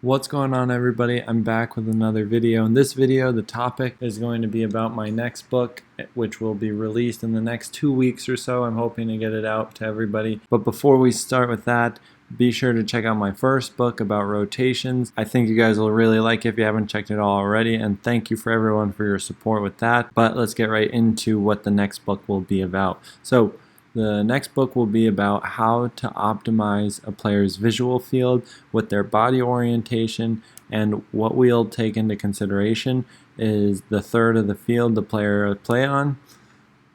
What's going on, everybody? I'm back with another video. In this video, the topic is going to be about my next book, which will be released in the next 2 weeks or so. I'm hoping to get it out to everybody. But before we start with that, be sure to check out my first book about rotations. I think you guys will really like it if you haven't checked it all already, and thank you for everyone for your support with that. But let's get right into what the next book will be about. So the next book will be about how to optimize a player's visual field with their body orientation, and what we'll take into consideration is the third of the field the player will play on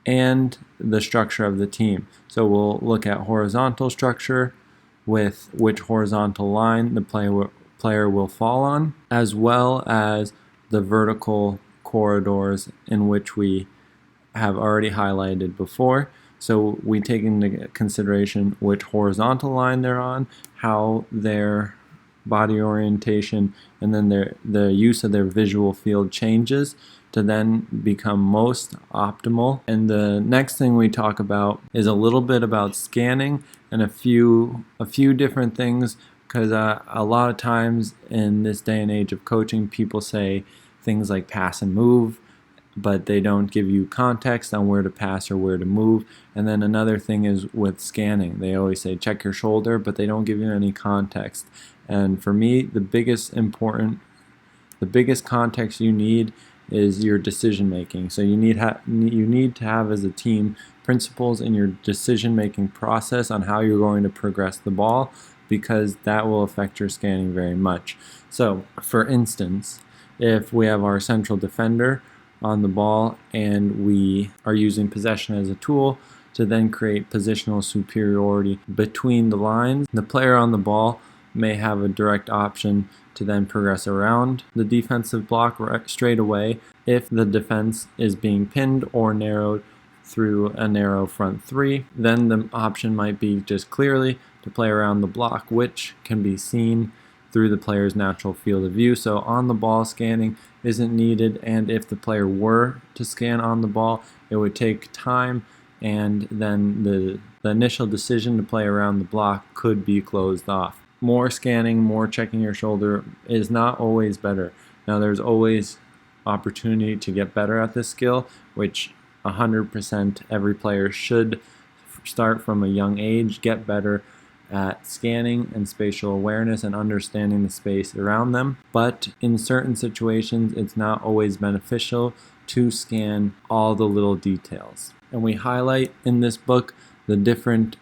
and the structure of the team. So we'll look at horizontal structure with which horizontal line the player will fall on, as well as the vertical corridors in which we have already highlighted before. So we take into consideration which horizontal line they're on, how their body orientation, and then the use of their visual field changes to then become most optimal. And the next thing we talk about is a little bit about scanning and a few different things, because a lot of times in this day and age of coaching, people say things like pass and move, but they don't give you context on where to pass or where to move. And then another thing is with scanning. They always say check your shoulder, but they don't give you any context. And for me, the biggest context you need is your decision making. So you need to have as a team principles in your decision making process on how you're going to progress the ball, because that will affect your scanning very much. So for instance, if we have our central defender on the ball and we are using possession as a tool to then create positional superiority between the lines, the player on the ball may have a direct option to then progress around the defensive block straight away if the defense is being pinned or narrowed through a narrow front three. Then the option might be just clearly to play around the block, which can be seen through the player's natural field of view. So on the ball scanning isn't needed, and if the player were to scan on the ball, it would take time, and then the initial decision to play around the block could be closed off. More scanning, more checking your shoulder is not always better. Now there's always opportunity to get better at this skill, which 100% every player should start from a young age, get better at scanning and spatial awareness and understanding the space around them. But in certain situations, it's not always beneficial to scan all the little details. And we highlight in this book the different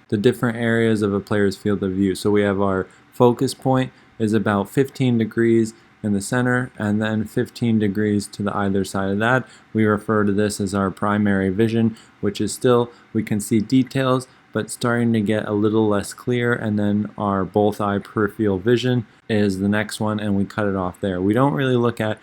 areas of a player's field of view. So we have our focus point is about 15 degrees in the center, and then 15 degrees to the either side of that. We refer to this as our primary vision, which is still, we can see details, but starting to get a little less clear. And then our both eye peripheral vision is the next one, and we cut it off there. We don't really look at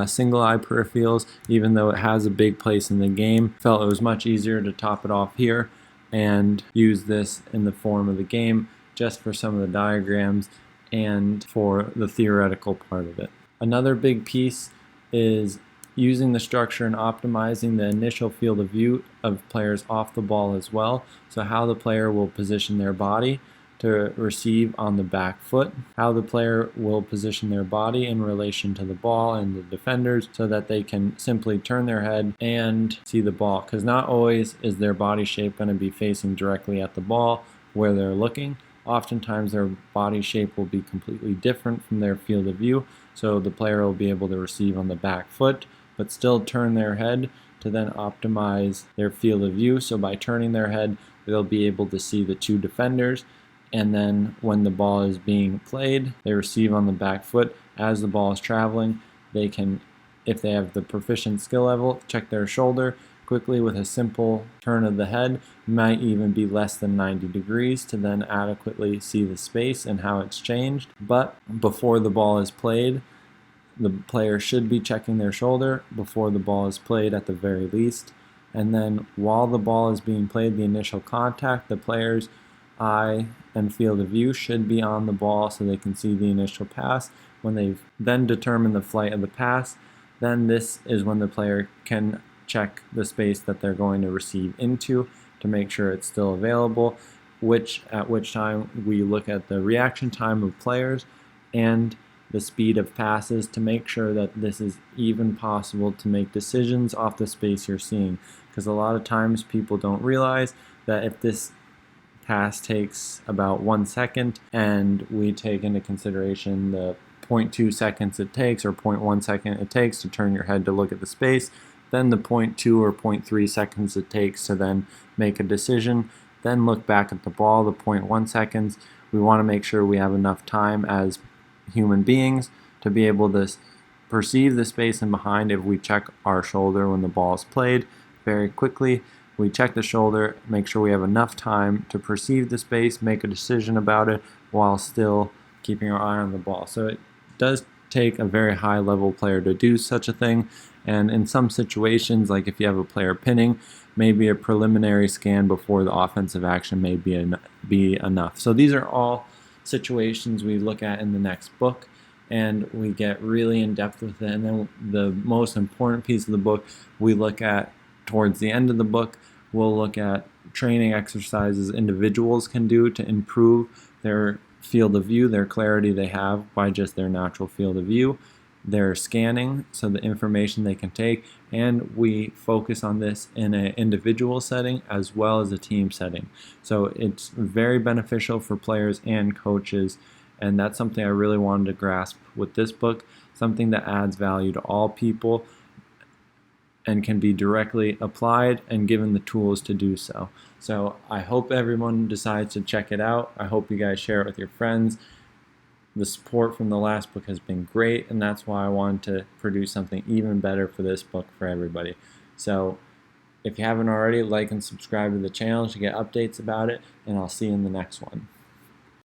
single eye peripherals, even though it has a big place in the game. Felt it was much easier to top it off here and use this in the form of the game just for some of the diagrams and for the theoretical part of it. Another big piece is using the structure and optimizing the initial field of view of players off the ball as well. So how the player will position their body to receive on the back foot, how the player will position their body in relation to the ball and the defenders so that they can simply turn their head and see the ball, because not always is their body shape going to be facing directly at the ball where they're looking. Oftentimes their body shape will be completely different from their field of view, so the player will be able to receive on the back foot but still turn their head to then optimize their field of view. So by turning their head, they'll be able to see the two defenders, and then when the ball is being played, they receive on the back foot. As the ball is traveling, they can, if they have the proficient skill level, check their shoulder quickly with a simple turn of the head. Might even be less than 90 degrees to then adequately see the space and how it's changed. But before the ball is played, the player should be checking their shoulder before the ball is played at the very least. And then while the ball is being played, the initial contact, the player's eye and field of view should be on the ball so they can see the initial pass. When they've then determined the flight of the pass, then this is when the player can check the space that they're going to receive into to make sure it's still available, at which time we look at the reaction time of players and the speed of passes to make sure that this is even possible to make decisions off the space you're seeing. Because a lot of times people don't realize that if this pass takes about 1 second and we take into consideration the 0.2 seconds it takes or 0.1 second it takes to turn your head to look at the space, then the 0.2 or 0.3 seconds it takes to then make a decision, then look back at the ball, the 0.1 seconds. We want to make sure we have enough time as human beings to be able to perceive the space in behind. If we check our shoulder when the ball is played very quickly, we check the shoulder, make sure we have enough time to perceive the space, make a decision about it while still keeping our eye on the ball. So it does take a very high level player to do such a thing, and in some situations, like if you have a player pinning, maybe a preliminary scan before the offensive action may be enough. So these are all situations we look at in the next book, and we get really in depth with it. And then the most important piece of the book we look at towards the end of the book. We'll look at training exercises individuals can do to improve their field of view, their clarity they have by just their natural field of view, their scanning, so the information they can take, and we focus on this in an individual setting as well as a team setting. So it's very beneficial for players and coaches, and that's something I really wanted to grasp with this book, something that adds value to all people and can be directly applied and given the tools to do so. So I hope everyone decides to check it out. I hope you guys share it with your friends. The support from the last book has been great, and that's why I wanted to produce something even better for this book for everybody. So if you haven't already, like and subscribe to the channel to get updates about it, and I'll see you in the next one.